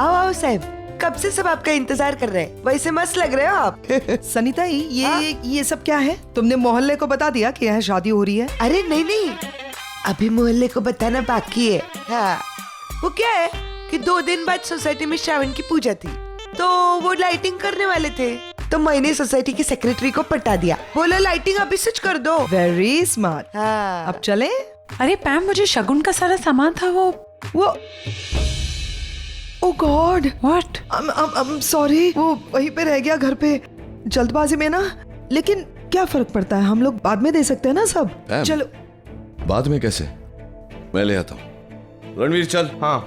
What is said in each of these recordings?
आओ आओ साहब, कब से सब आपका इंतजार कर रहे हैं। वैसे मस्त लग रहे हो आप। सनीता ये सब क्या है? तुमने मोहल्ले को बता दिया कि यहाँ शादी हो रही है? अरे नहीं नहीं, अभी मोहल्ले को बताना बाकी है। हाँ, वो क्या है कि 2 दिन बाद सोसाइटी में श्रावण की पूजा थी, तो वो लाइटिंग करने वाले थे, तो मैंने सोसाइटी की सेक्रेटरी को पटा दिया, बोला लाइटिंग अभी स्विच कर दो। Very smart. हाँ। अब चले? अरे पैम, मुझे शगुन का सारा सामान था वो ओह गॉड, व्हाट? I'm sorry, वो वहीं पे रह गया घर पे जल्दबाजी में ना। लेकिन क्या फर्क पड़ता है, हम लोग बाद में दे सकते हैं ना सब। चलो। बाद में कैसे? मैं ले आता हूँ। रणवीर चल। हाँ,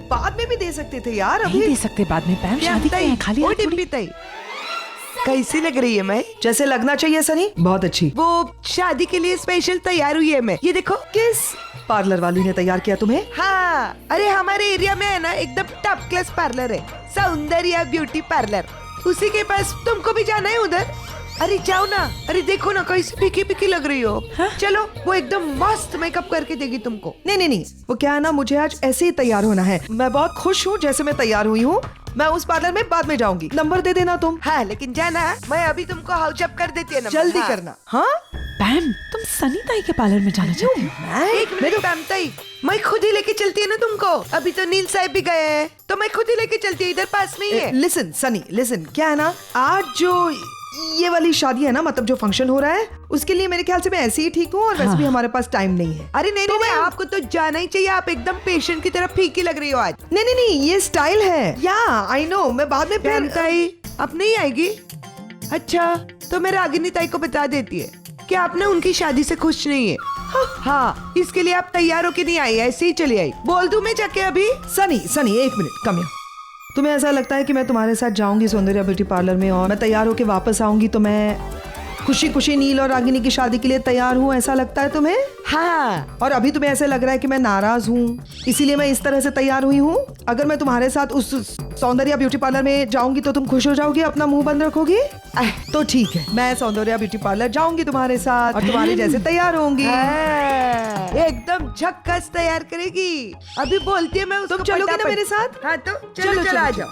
बाद में भी दे सकते थे यार। नहीं अभी दे सकते बाद में पैम, शादी के हैं, खाली ओ हाथ थोड़ी। डिम्पी ताई, कैसी लग रही है मैं? जैसे लगना चाहिए सनी, बहुत अच्छी। वो शादी के लिए स्पेशल तैयार हुई है मैं, ये देखो। किस पार्लर वाली ने तैयार किया तुम्हें? हाँ, अरे हमारे एरिया में है ना एकदम टॉप क्लास पार्लर है, सौंदर्या ब्यूटी पार्लर, उसी के पास। तुमको भी जाना है उधर? अरे जाओ ना। अरे देखो ना कैसी पिकी पिकी लग रही हो। हाँ? चलो, वो एकदम मस्त मेकअप करके देगी तुमको। नहीं, वो क्या है ना, मुझे आज ऐसे ही तैयार होना है। मैं बहुत खुश हूँ जैसे मैं तैयार हुई हूँ। मैं उस पार्लर में बाद में जाऊंगी, नंबर दे देना तुम। हाँ, लेकिन जाना, मैं अभी तुमको हाउस अप कर देती है नंबर। जल्दी हाँ। करना। हाँ, पैम, तुम सनी ताई के पार्लर में जाना चाहती हो? एक मिनट पैम ताई, मैं खुद ही लेके चलती है ना तुमको। अभी तो नील साहब भी गए हैं, तो मैं खुद ही लेके चलती है, इधर पास में ही है। लिसन सनी, लिसन, क्या है ना, आज जो ये वाली शादी है ना, मतलब जो फंक्शन हो रहा है, उसके लिए मेरे ख्याल से मैं ऐसे ही ठीक हूँ, और वैसे भी हमारे पास टाइम नहीं है। अरे नहीं नहीं, आपको तो जाना ही चाहिए। आप एकदम पेशेंट की तरह फीकी लग रही हो आज। नहीं, ये स्टाइल है। या आई नो, मैं बाद में पैम ताई अब नहीं आएगी? अच्छा, तो मैं रागिनी ताई को बता देती है कि आप ना उनकी शादी से खुश नहीं है। हाँ, इसके लिए आप तैयार होके नहीं आई, ऐसे ही चली आई। बोल दूं मैं जाके अभी? सनी, एक मिनट, कम यहाँ। तुम्हें ऐसा लगता है कि मैं तुम्हारे साथ जाऊंगी सौंदर्या ब्यूटी पार्लर में और मैं तैयार होके वापस आऊंगी तो मैं खुशी खुशी नील और रागिनी की शादी के लिए तैयार हूँ, ऐसा लगता है तुम्हें? हाँ। और अभी तुम्हें ऐसे लग रहा है कि मैं नाराज हूँ, इसीलिए मैं इस तरह से तैयार हुई हूँ। अगर मैं तुम्हारे साथ उस सौंदर्या ब्यूटी पार्लर में जाऊंगी तो तुम खुश हो जाओगी, अपना मुंह बंद रखोगी? तो ठीक है, मैं सौंदर्या ब्यूटी पार्लर जाऊंगी तुम्हारे साथ और तुम्हारे जैसे तैयार होंगी। एकदम झक्कस तैयार करेगी। अभी बोलती है मैं उसको। तुम चलोगी ना फटाफट। मेरे साथ? हाँ, तो चलो आ जाओ।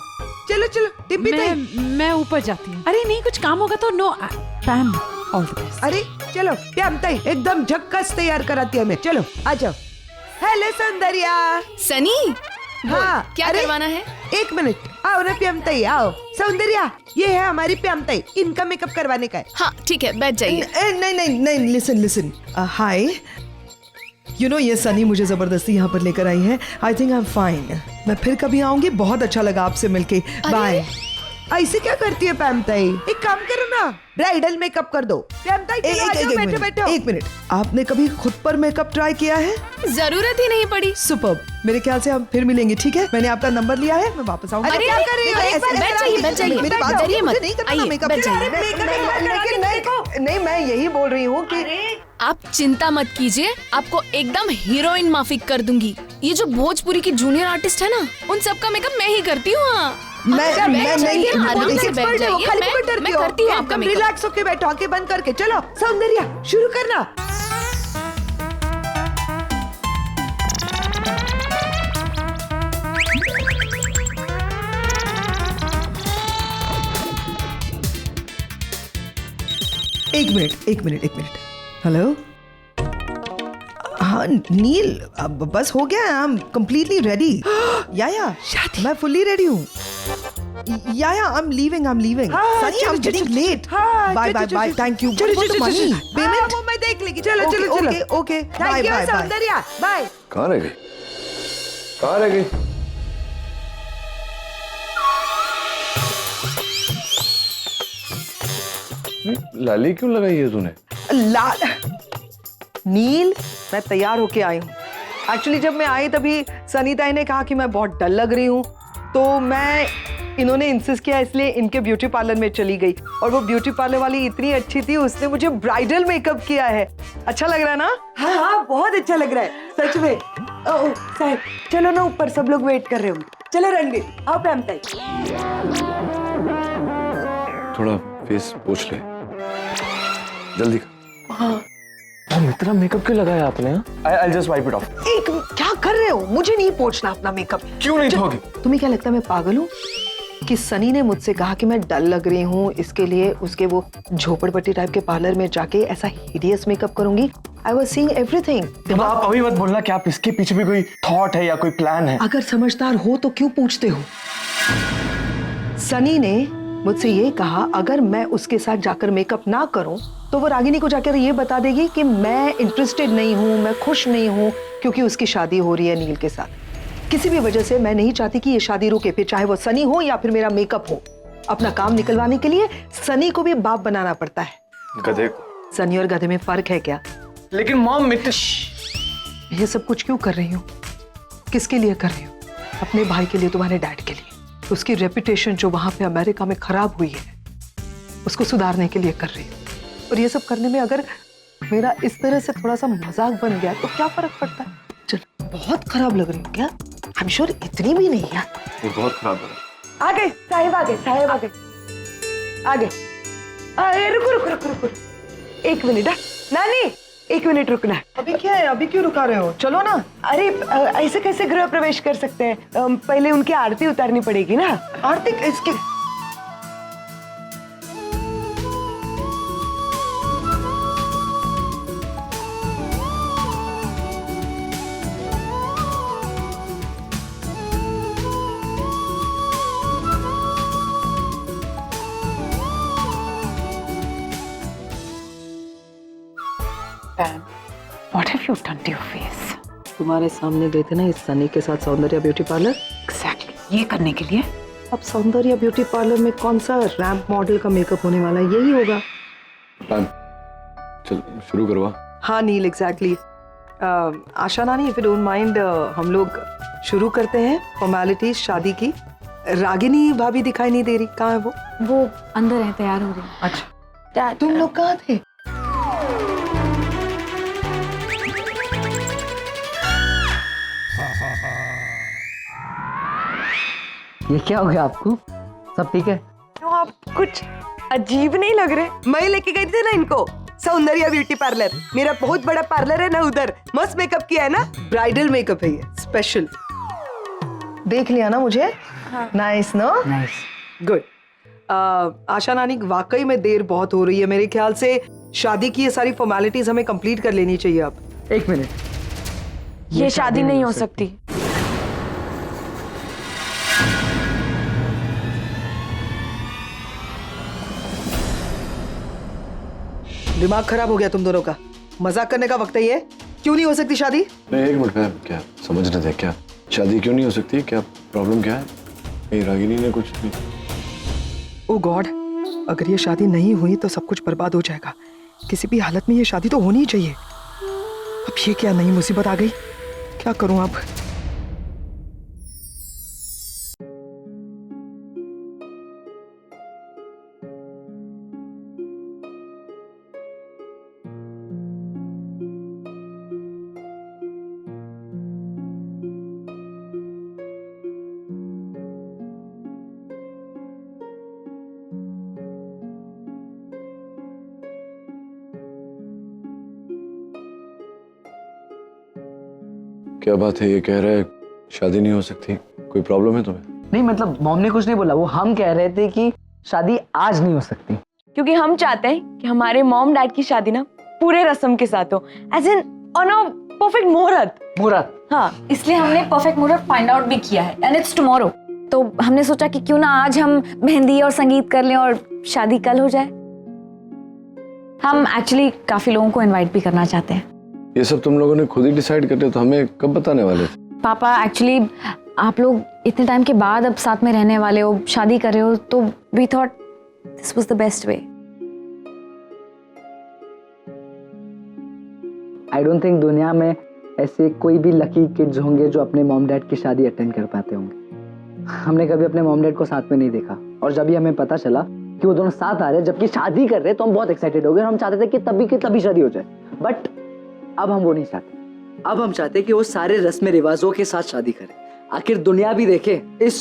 चलो डिम्पी ताई। मैं ऊपर जाती हूँ। अरे नहीं, कुछ काम होगा तो no Pam, all the best. अरे चलो प्याम ताई, एकदम झक्कस तैयार कराती है मैं। चलो आ जाओ। हेलो सौंदर्या। सनी, हाँ, क्या करवाना है? 1 मिनट, आओ ना प्याम ताई, आओ। सौंदर्या, ये है हमारी प्याम ताई, इनका मेकअप करवाने का है। हाँ ठीक है, बैठ जाइए। नहीं, लिसन, हाय। यू नो, ये सनी मुझे जबरदस्ती यहाँ पर लेकर आई है। I think I am fine. मैं फिर कभी आऊंगी, बहुत अच्छा लगा आपसे मिलके। बाय। ऐसे क्या करती है प्याम ताई? एक काम करो ना, ब्राइडल मेकअप कर दो। प्याम ताई बैठो। 1 मिनट, आपने कभी खुद पर मेकअप ट्राई किया है? जरूरत ही नहीं पड़ी। सुपर्ब। मेरे ख्याल से हम फिर मिलेंगे, ठीक है? मैंने आपका नंबर लिया है, मैं वापस आऊंगी। अरे क्या कर रही हो? बैठ जाइए। मेरी बात डरिए मत। नहीं करना आइए, मेकअप। बैठ जाइए। नहीं, मैं यही बोल रही हूँ कि आप चिंता मत कीजिए, आपको एकदम हीरोइन माफिक कर दूंगी। ये जो भोजपुरी की जूनियर आर्टिस्ट है ना, उन सबका मेकअप मैं ही करती हूँ। मैं आराम से बैठ जाइए, खाली मैं करती हूँ आपका मेकअप। रिलैक्स होके बैठो, आंखें बंद करके। चलो सौंदर्या, शुरू करना। एक मिनट। हेलो, हाँ नील, अब बस हो गया, आई एम कंप्लीटली रेडी। या मैं फुल्ली रेडी हूँ। Yeah I am leaving. Sunny, I am getting late. Bye, thank you. Payment वो मैं देख लेगी। चलो okay, thank you Soundarya, bye. कहाँ रह गई? लाली क्यों लगाई है तूने? लाल नील, मैं तैयार होके आई हूँ। एक्चुअली जब मैं आई तभी सनीता ने कहा कि मैं बहुत डल लग रही हूँ, तो इन्होंने इंसिस्ट किया, इसलिए इनके ब्यूटी पार्लर में चली गई। और वो ब्यूटी पार्लर वाली इतनी अच्छी थी, उसने मुझे ब्राइडल मेकअप किया है। अच्छा लग रहा है ना? हाँ, बहुत अच्छा लग रहा है सच में। ओह साहब, चलो ना ऊपर, सब लोग वेट कर रहे होंगे। चलो रणवीर, आओ प्याम ताई। थोड़ा फेस पोंछ ले, जल्दी। हाँ, इतना मेकअप क्यों लगाया आपने? I'll just wipe it off. क्या कर रहे हो? मुझे नहीं पोंछना अपना मेकअप। क्यों नहीं धोगे? तुम्हें क्या लगता है मैं पागल हूँ कि सनी ने मुझसे कहा कि मैं डल लग रही हूँ, इसके लिए उसके वो झोपड़पट्टी टाइप के पार्लर में जाके ऐसा हिडियस मेकअप करूंगी? I was seeing everything. अब आप अभी मत बोलना कि आप इसके पीछे भी कोई थॉट है या कोई प्लान है। अगर समझदार हो तो क्यों पूछते हो? सनी ने मुझसे ये कहा अगर मैं उसके साथ जाकर मेकअप ना करूं तो वो रागिनी को जाकर ये बता देगी कि मैं इंटरेस्टेड नहीं हूं, मैं खुश नहीं हूं क्योंकि उसकी शादी हो रही है नील के साथ। किसी भी वजह से मैं नहीं चाहती कि ये शादी रुके, फिर चाहे वो सनी हो या फिर मेरा मेकअप हो। अपना काम निकलवाने के लिए सनी को भी बाप बनाना पड़ता है। गधे को। सनी और गधे में फर्क है क्या? लेकिन मॉम ये सब कुछ क्यों कर रही हूँ? किसके लिए कर रही हूँ? अपने भाई के लिए, तुम्हारे डैड के लिए। उसकी रेपुटेशन जो वहां पे अमेरिका में खराब हुई है उसको सुधारने के लिए कर रही हूँ। और ये सब करने में अगर मेरा इस तरह से थोड़ा सा मजाक बन गया तो क्या फर्क पड़ता है? चलो, बहुत खराब लग रही हूँ क्या? आई एम श्योर इतनी भी नहीं यार। ये बहुत खराब है। आ गए साहेब, आ गए साहेब, आ गए, आ गए। अरे रुको रुको रुको रुको, एक मिनट। नानी, एक मिनट रुकना। अभी क्या है? अभी क्यों रुका रहे हो? चलो ना। अरे ऐसे कैसे गृह प्रवेश कर सकते हैं? पहले उनकी आरती उतारनी पड़ेगी ना। आरती इसके Pam, what have you done to your face? तुम्हारे सामने गए थे ना इस सनी के साथ सौंदर्य ब्यूटी पार्लर। Exactly. ये करने के लिए? अब सौंदर्य ब्यूटी पार्लर में कौन सा रैंप मॉडल का मेकअप होने वाला है? यही होगा। मैम, चल शुरू करवा। हाँ नील, एग्जैक्टली। आशा नानी, इफ यू डोंट माइंड, हम लोग शुरू करते हैं फॉर्मेलिटीज शादी की। रागिनी भाभी दिखाई नहीं दे रही, कहाँ है वो? वो अंदर है, तैयार हो रही है। अच्छा, तुम लोग कहाँ थे? ये क्या हो गया आपको? सब ठीक है? तो आप कुछ अजीब नहीं लग रहे। मैं लेके गई थी ना इनको सौंदर्य ब्यूटी पार्लर। मेरा बहुत बड़ा पार्लर है ना उधर। मस्त मेकअप किया है ना। ब्राइडल मेकअप है ये, स्पेशल। देख लिया ना मुझे? Nice no? Nice. Good. Asha नानी, वाकई में देर बहुत हो रही है। मेरे ख्याल से शादी की ये सारी फॉर्मेलिटीज हमें कंप्लीट कर लेनी चाहिए अब। एक मिनट, ये शादी नहीं हो सकती। दिमाग खराब हो गया तुम दोनों का। मजाक करने का वक्त है ये। क्यों नहीं हो सकती शादी? नहीं, एक मिनट मैम, क्या समझ रहे थे? क्या शादी क्यों नहीं हो सकती? क्या प्रॉब्लम क्या है? नहीं, रागिनी ने कुछ नहीं। ओ गॉड, अगर ये शादी नहीं हुई तो सब कुछ बर्बाद हो जाएगा। किसी भी हालत में ये शादी तो होनी ही चाहिए। अब ये क्या नई मुसीबत आ गई? क्या करूं अब? क्या बात है? ये कह रहा है शादी नहीं हो सकती। कोई प्रॉब्लम है तुम्हें? नहीं मतलब मॉम ने कुछ नहीं बोला, वो हम कह रहे थे कि शादी आज नहीं हो सकती। क्योंकि हम चाहते हैं कि हमारे मॉम डैड की शादी ना पूरे रस्म के साथ हो, as in on a perfect muhurat. मुहूर्त? हाँ, इसलिए हमने परफेक्ट मुहूर्त फाइंड आउट भी किया है एंड इट्स टुमारो। तो हमने सोचा कि क्यों ना आज हम मेहंदी और संगीत कर लें और शादी कल हो जाए। हम एक्चुअली काफी लोगों को इनवाइट भी करना चाहते हैं। ये सब तुम लोगों ने खुद ही डिसाइड कर लिया, तो हमें कब बताने वाले थे? पापा, एक्चुअली आप लोग इतने टाइम के बाद अब साथ में रहने वाले हो, शादी कर रहे हो, तो we thought this was the best way. I don't think दुनिया में ऐसे कोई भी लकी किड्स होंगे जो अपने मॉम डैड की शादी अटेंड कर पाते होंगे। हमने कभी अपने मॉम डैड को साथ में नहीं देखा, और जब भी हमें पता चला कि वो दोनों साथ आ रहे हैं जबकि शादी कर रहे हैं, तो हम बहुत एक्साइटेड हो गए। हम चाहते थे कि तभी की तभी शादी हो जाए, बट अब हम वो नहीं चाहते। अब हम चाहते हैं कि वो सारे रस्म रिवाजों के साथ शादी करें। आखिर दुनिया भी देखे, इस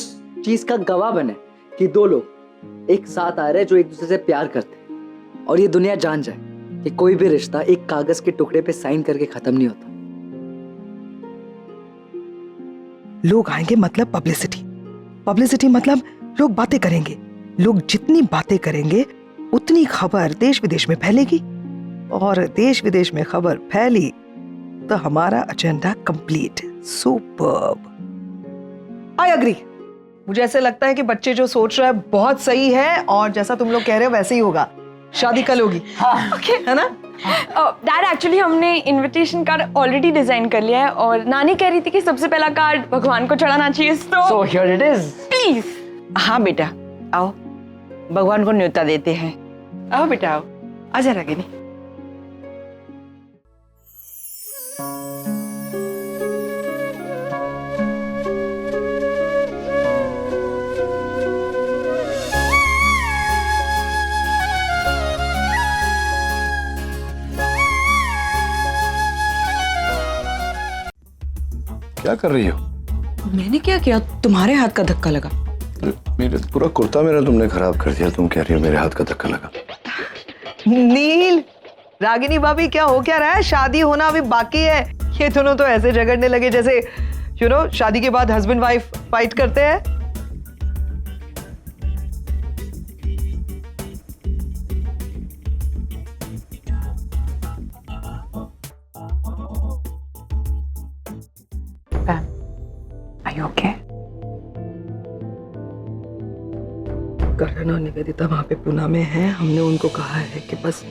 चीज का गवाह बने कि दो लोग एक साथ आ रहे हैं जो एक दूसरे से प्यार करते हैं, और ये दुनिया जान जाए कि कोई भी रिश्ता एक कागज के टुकड़े पे साइन करके खत्म नहीं होता। लोग आएंगे मतलब पब्लिसिटी, पब्लिसिटी मतलब लोग बातें करेंगे। लोग जितनी बातें करेंगे उतनी खबर देश विदेश में फैलेगी, और देश विदेश में खबर फैली तो हमारा agenda complete. Superb, I agree. मुझे ऐसे लगता है कि बच्चे जो सोच रहे हैं बहुत सही है, और जैसा तुम लोग कह रहे हो वैसे ही होगा। शादी कल होगी, ओके है ना? डैड एक्चुअली हमने इनविटेशन कार्ड ऑलरेडी डिजाइन कर लिया है, और नानी कह रही थी कि सबसे पहला कार्ड भगवान को चढ़ाना चाहिए। So here it is. Please. हाँ बेटा आओ, भगवान को न्योता देते हैं। आओ बेटा आओ, आजा रागिनी। क्या कर रही हो? मैंने क्या किया? तुम्हारे हाथ का धक्का लगा। मेरे पूरा कुर्ता मेरा तुमने खराब कर दिया। तुम कह रही हो मेरे हाथ का धक्का लगा। नील, रागिनी भाभी क्या हो क्या रहा है? शादी होना अभी बाकी है। ये दोनों तो ऐसे झगड़ने लगे जैसे शादी के बाद हस्बैंड वाइफ फाइट करते हैं। Are you okay? करण और निवेदिता वहाँ पे पुणे में हैं। हमने उनको कहा है कि बस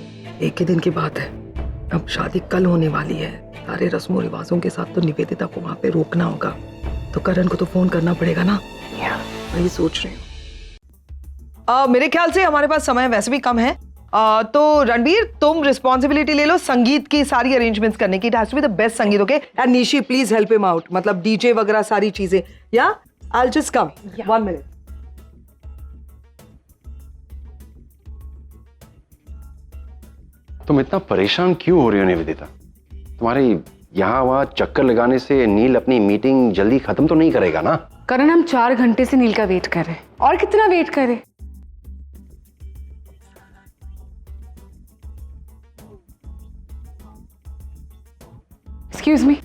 एक ही दिन की बात है, अब शादी कल होने वाली है। सारे रस्मों रिवाजों के साथ तो निवेदिता को वहाँ पे रोकना होगा, तो करण को तो फोन करना पड़ेगा ना। वही सोच रही हूँ। मेरे ख्याल से हमारे पास समय वैसे भी कम है, तो रणबीर तुम रिस्पॉन्सिबिलिटी ले लो संगीत की सारी अरेंजमेंट्स करने की। It has to be the best sangeet, okay? And Nishi please help him out, मतलब डीजे वगैरह सारी चीजें। या I will just come 1 minute. तुम इतना परेशान क्यों हो रही हो निवेदिता? तुम्हारे यहाँ वहाँ चक्कर लगाने से नील अपनी मीटिंग जल्दी खत्म तो नहीं करेगा ना? करण, हम 4 घंटे से नील का वेट कर रहे हैं, और कितना वेट करें? एक्सक्यूज मी,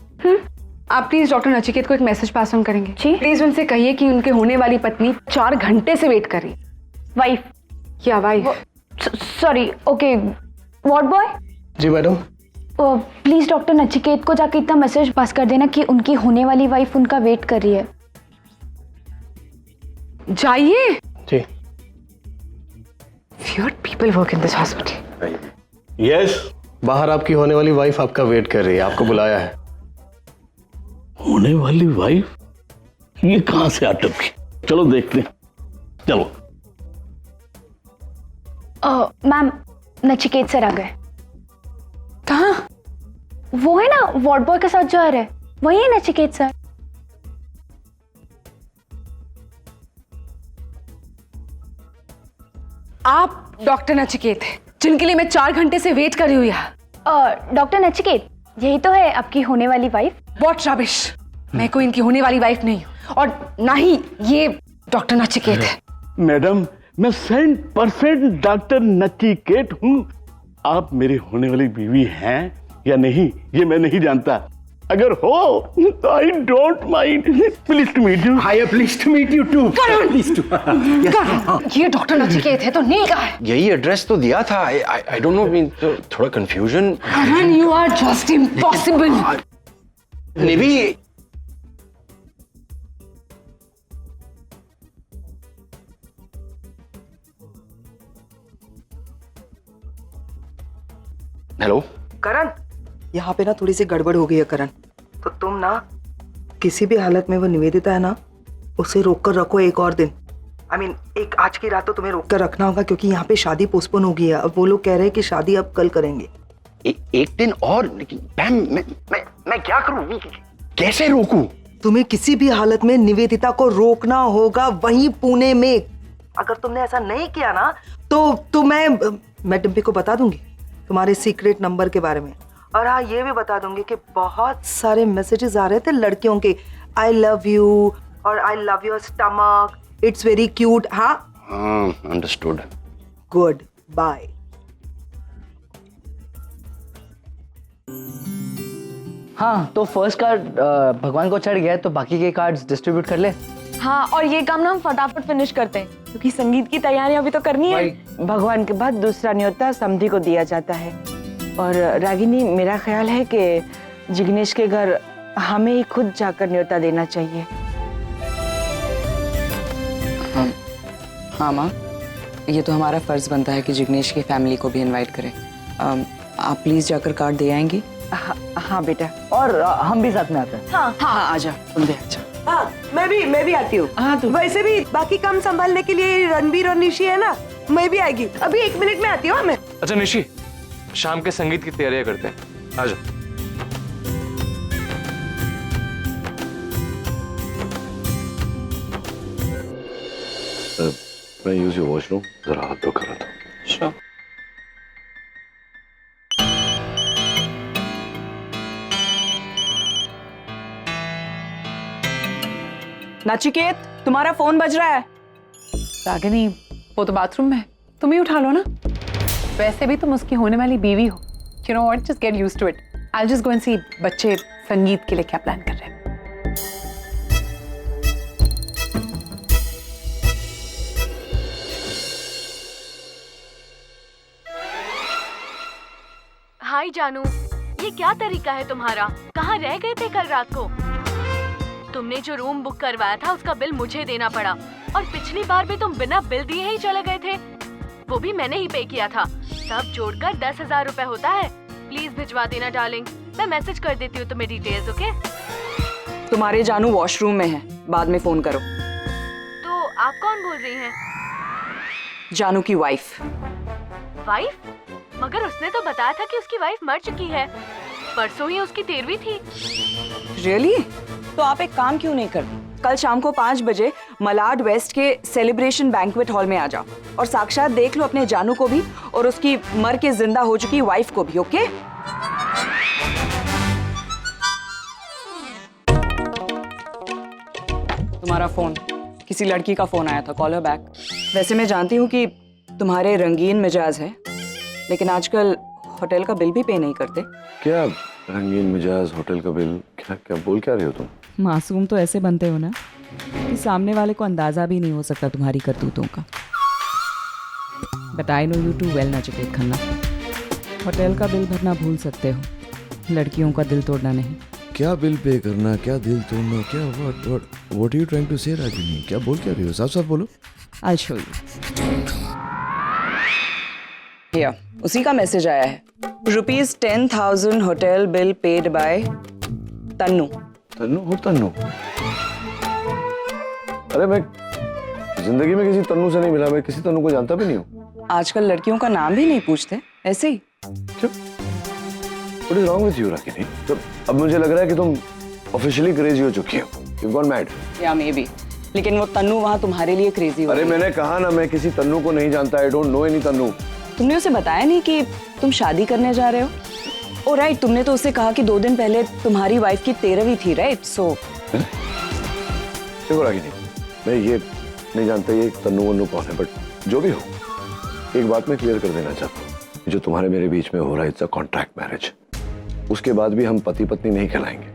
आप प्लीज डॉक्टर नचिकेत को एक मैसेज पास ऑन करेंगे? जी। प्लीज उनसे कहिए कि उनके होने वाली पत्नी 4 घंटे से वेट कर रही। वाइफ या wife? Sorry, okay. What boy? जी मैडम। प्लीज डॉक्टर नचिकेत को जाके इतना मैसेज पास कर देना कि उनकी होने वाली वाइफ उनका वेट कर रही है। जाइए। जी। Weird people work in this hospital. Yes, बाहर आपकी होने वाली वाइफ आपका वेट कर रही है, आपको बुलाया है। होने वाली वाइफ? ये कहां से अटक गई? चलो देखते हैं, चलो। मैम, नचिकेत सर आ गए। कहाँ? वो है ना वार्ड बॉय के साथ जो आ रहे हैं, वही है नचिकेत सर। आप डॉक्टर नचिकेत हैं जिनके लिए मैं 4 घंटे से वेट कर रही हूँ यहाँ। डॉक्टर नचिकेत, यही तो है आपकी होने वाली वाइफ। What rubbish! मैं कोई इनकी होने वाली वाइफ नहीं हूँ, और ना ही ये डॉक्टर नचिकेत है। मैडम, मैं 100% डॉक्टर नचिकेत हूँ। आप मेरी होने वाली बीवी हैं या नहीं, ये मैं नहीं जानता। अगर हो तो I don't mind. Pleased to meet you. Hi, pleased to meet you too. Pleased to. ये डॉक्टर नचिकेत है तो नील का है। यही एड्रेस तो दिया था। आई डोंट नो, मीन थोड़ा confusion. Karan, you are just impossible. Nivi, hello Karan, यहाँ पे ना थोड़ी सी गड़बड़ हो गई है करण, तो तुम ना किसी भी हालत में वो निवेदिता है ना, उसे रोक कर रखो एक और दिन। I mean, एक आज की रात तो तुम्हें रोक कर रखना होगा, क्योंकि यहाँ पे शादी पोस्टपोन हो गई है। अब वो लोग कह रहे हैं कि शादी अब कल करेंगे। एक दिन और? लेकिन मैम, मैं क्या करूँ? कैसे रोकूं? तुम्हें किसी भी हालत में निवेदिता को रोकना होगा, वहीं पुणे में। अगर तुमने ऐसा नहीं किया ना तो मैं डिम्पी को बता दूंगी तुम्हारे सीक्रेट नंबर के बारे में। और हाँ, ये भी बता दूंगी कि बहुत सारे मैसेजेस आ रहे थे लड़कियों के, आई लव यू और I love your stomach, it's very cute. हाँ, अंडरस्टूड। Good bye. हाँ तो फर्स्ट कार्ड भगवान को चढ़ गया है, तो बाकी के कार्ड्स डिस्ट्रीब्यूट कर ले। हाँ, और ये काम ना हम फटाफट फिनिश करते हैं क्योंकि संगीत की तैयारियां अभी तो करनी है। भगवान के बाद दूसरा न्योता समधी को दिया जाता है। और रागिनी, मेरा ख्याल है कि जिग्नेश के घर हमें ही खुद जाकर न्योता देना चाहिए। हाँ माँ, ये तो हमारा फर्ज बनता है कि जिग्नेश की फैमिली को भी इनवाइट करें। आप प्लीज जाकर कार्ड दे आएंगी? हाँ बेटा। और हम भी साथ में आते हैं। हाँ आजा, तुम भी आजा। हाँ, मैं भी आती हूँ। हाँ तो वैसे भी बाकी काम संभालने के लिए रणबीर और निशी है ना, मैं भी आएगी। अभी 1 मिनट में आती हूँ मैं। अच्छा निशी, शाम के संगीत की तैयारियां करते हैं, आजा। मैं यूज योर वॉशरूम, जरा हाथ धो कर रहा था। श्योर। नचिकेत, तुम्हारा फोन बज रहा है। रागिनी, वो तो बाथरूम में है, तुम ही उठा लो ना। वैसे भी तुम उसकी होने वाली बीवी हो। You know what? Just get used to it. I'll just go and see बच्चे संगीत के लिए क्या प्लान कर रहे हैं। हाय जानू, ये क्या तरीका है तुम्हारा? कहाँ रह गए थे कल रात को? तुमने जो रूम बुक करवाया था उसका बिल मुझे देना पड़ा, और पिछली बार भी तुम बिना बिल दिए ही चले गए थे, वो भी मैंने ही पे किया था। सब जोड़कर 10,000 रुपए होता है। प्लीज भिजवा देना डार्लिंग, मैं मैसेज कर देती हूँ तुम्हें डिटेल्स, ओके? तुम्हारे जानू वॉशरूम में है, बाद में फोन करो। तो आप कौन बोल रही हैं? जानू की वाइफ। वाइफ? मगर उसने तो बताया था कि उसकी वाइफ मर चुकी है, परसों ही उसकी 13वीं थी। रियली? तो आप एक काम क्यों नहीं करते, कल शाम को 5 बजे मलाड वेस्ट के सेलिब्रेशन बैंक्वेट हॉल में आ जाओ और साक्षात देख लो अपने जानू को भी और उसकी मर के जिंदा हो चुकी वाइफ को भी, ओके? तुम्हारा फोन, किसी लड़की का फोन आया था, कॉल हर बैक। वैसे मैं जानती हूँ कि तुम्हारे रंगीन मिजाज है, लेकिन आजकल होटल का बिल भी पे नहीं करते। क्या रंगीन मिजाज, होटल का बिल, क्या बोल क्या रहे हो तुम? मासूम तो ऐसे बनते हो ना कि सामने वाले को अंदाजा भी नहीं हो सकता तुम्हारी करतूतों का। But I know you too well Nachiket Khanna. Hotel का बिल भरना भूल सकते हो, लड़कियों का दिल तोड़ना नहीं। क्या बिल पे करना, क्या दिल तोड़ना, क्या what are you trying to say Ragini? क्या बोल क्या रही हो? साफ साफ बोलो। I show you. या उसी का मैसेज आया है। ₹10,000 hotel bill paid by Tannu. Tannu हो तन्नू? अरे मैं जिंदगी में किसी तन्नू से नहीं मिला, मैं किसी तन्नू को जानता भी नहीं हूँ। आजकल लड़कियों का नाम भी नहीं पूछते, ऐसे ही। What is wrong with you, Ragini? तो अब मुझे लग रहा है कि तुम ऑफिशियली क्रेजी हो चुकी हो। You've gone mad. या मे बी, लेकिन वो तन्नू वहाँ तुम्हारे लिए क्रेजी हो। अरे मैंने कहा ना, मैं किसी तन्नू को नहीं जानता। I don't know any Tannu. तुमने उसे बताया नहीं कि तुम शादी करने जा रहे हो? ओ राइट, तुमने तो उससे कहा कि 2 दिन पहले तुम्हारी वाइफ की 13वीं थी, राइट? सो देखो रागिनी, मैं ये नहीं जानता ये तन्नू वन्नू कौन है, बट जो भी हो, एक बात मैं क्लियर कर देना चाहता हूँ। जो तुम्हारे मेरे बीच में हो रहा है, इट्स अ कॉन्ट्रैक्ट मैरिज। उसके बाद भी हम पति पत्नी नहीं कहलाएंगे।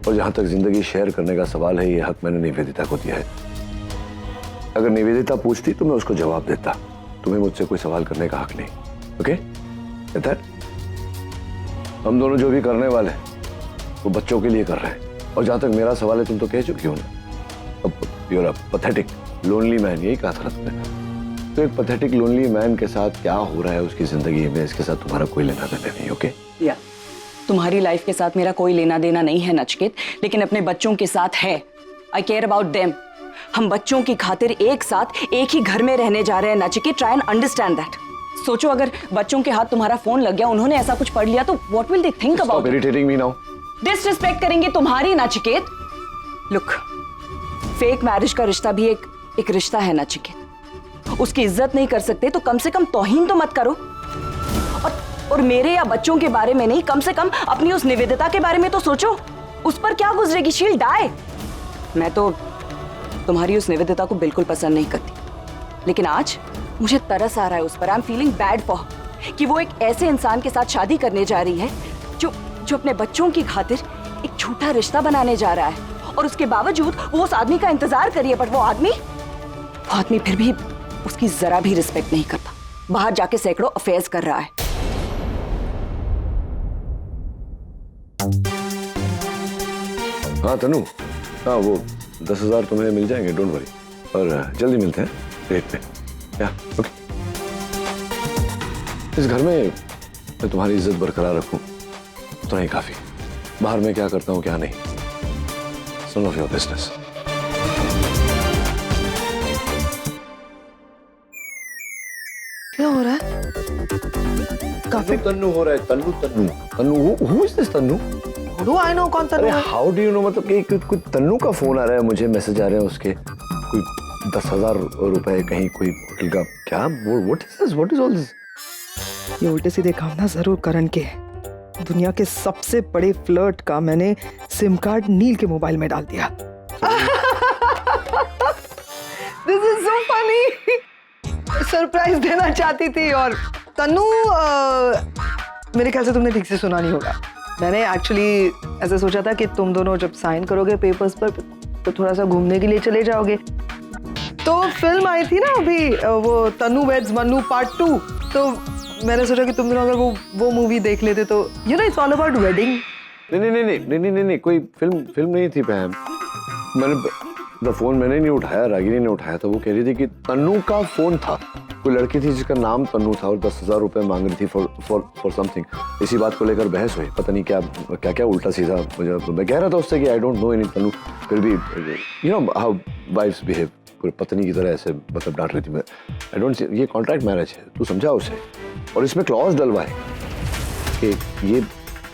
और जहां तक जिंदगी शेयर करने का सवाल है, ये हक मैंने निवेदिता को दिया है। अगर निवेदिता पूछती तो मैं उसको जवाब देता। तुम्हें मुझसे कोई सवाल करने का हक नहीं, ओके? हम दोनों जो भी करने वाले हैं वो बच्चों के लिए कर रहे हैं। और जहां तक मेरा सवाल है, तुम तो कह चुकी हो ना, अब you are a pathetic lonely man, यही कहा था तुमने। तो एक पैथेटिक लोनली मैन के साथ क्या हो रहा है उसकी जिंदगी में, इसके साथ तुम्हारा कोई लेना देना नहीं, ओके? या तुम्हारी लाइफ के साथ मेरा कोई लेना देना नहीं है नचिकेत, लेकिन अपने बच्चों के साथ है। आई केयर अबाउट देम। हम बच्चों की खातिर एक साथ एक ही घर में रहने जा रहे हैं Nachiket. Try and understand that. सोचो अगर बच्चों के हाथ तुम्हारा फोन लग गया, उन्होंने ऐसा कुछ पढ़ लिया, तो what will they think about? Stop irritating me now. Disrespect करेंगे तुम्हारी नचिकेत। लुक, फेक मैरिज का रिश्ता भी एक रिश्ता है नचिकेत। उसकी इज्जत नहीं कर सकते तो कम से कम तौहीन तो मत करो। और मेरे या बच्चों के बारे में नहीं, कम से कम अपनी उस निवेदिता के बारे में तो सोचो। उस पर क्या गुजरेगी? She will die. मैं तो तुम्हारी उस निवेदिता को बिल्कुल पसंद नहीं करती, लेकिन आज मुझे तरस आ रहा है उस पर। I am feeling bad for कि वो एक ऐसे इंसान के साथ शादी करने जा रही है जो अपने बच्चों की खातिर झूठा रिश्ता बनाने जा रहा है और उसके बावजूद वो उस आदमी का इंतजार करिए, बट वो आदमी फिर भी उसकी जरा भी रिस्पेक्ट नहीं करता। बाहर जाके सैकड़ों अफेयर्स कर रहा है। हाँ तनु, हाँ वो 10,000 तुम्हें मिल जाएंगे, डोंट वरी। और जल्दी मिलते हैं रेट पे। या ओके। इस घर में मैं तुम्हारी इज्जत बरकरार रखूं उतना ही काफी। बाहर में क्या करता हूँ क्या नहीं, none of your business। क्या हो रहा है? काफी तन्नू हो रहा है। Tannu Tannu Tannu, who is this Tannu? How do I know कौन तन्नू है? हाउ डू यू नो, मतलब कि कोई तन्नू का फोन आ रहा है मुझे, मैसेज आ रहे हैं उसके, कोई 10,000 रुपए कहीं कोई होटल का, क्या व्हाट इज ऑल दिस? ये उल्टे सीधे काम ना जरूर करण के हैं। दुनिया के सबसे बड़े फ्लर्ट का मैंने सिम कार्ड नील के मोबाइल में डाल दिया। This is so funny. Surprise देना चाहती थी। और तन्नू, मेरे ख्याल से तुमने ठीक से सुना नहीं होगा। मैंने एक्चुअली ऐसा सोचा था कि तुम दोनों जब साइन करोगे पेपर्स पर तो थोड़ा सा घूमने के लिए चले जाओगे। तो फिल्म आई थी ना अभी, वो तन्नू वेड्स मन्नू पार्ट 2, तो मैंने सोचा कि तुम दोनों अगर वो मूवी देख लेते तो you know it's all about wedding. नहीं, कोई फिल्म नहीं थी पैम। मैंने फोन मैंने नहीं उठाया, रागिनी ने उठाया था। वो कह रही थी कि तन्नू का फोन था, कोई लड़की थी जिसका नाम तन्नू था और 10,000 रुपए मांग रही थी फॉर समथिंग। इसी बात को लेकर बहस हुई, पता नहीं क्या उल्टा सीधा। मुझे मैं कह रहा था उससे कि I don't know any Tannu, फिर भी you know how wifes behave, पूरे पत्नी की तरह ऐसे मतलब डांट रही थी। मैं आई डोंट, ये कॉन्ट्रैक्ट मैरिज है, तू समझा उसे। और इसमें क्लॉज डलवाए कि ये